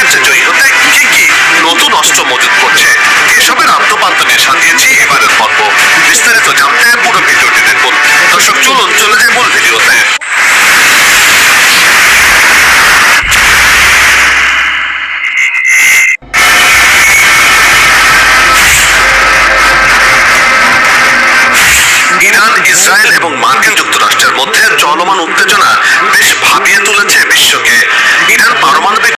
অলিম্পিক্সে জয়ী হতে কি কি নতুন অস্ত্র মজুত করছে, এসবের আদ্যপান্ত নিয়ে সাজিয়েছি এবারের পর্ব। বিস্তারিত জানতে পুরো ভিডিওটি দেখুন। দর্শক চলুন চলে যায় মূল ভিডিওতে। ইরান, ইসরায়েল এবং মার্কিন যুক্তরাষ্ট্রের মধ্যে চলমান উত্তেজনা বেশ ভাবিয়ে তুলেছে বিশ্বকে। ইরান পারমাণবিক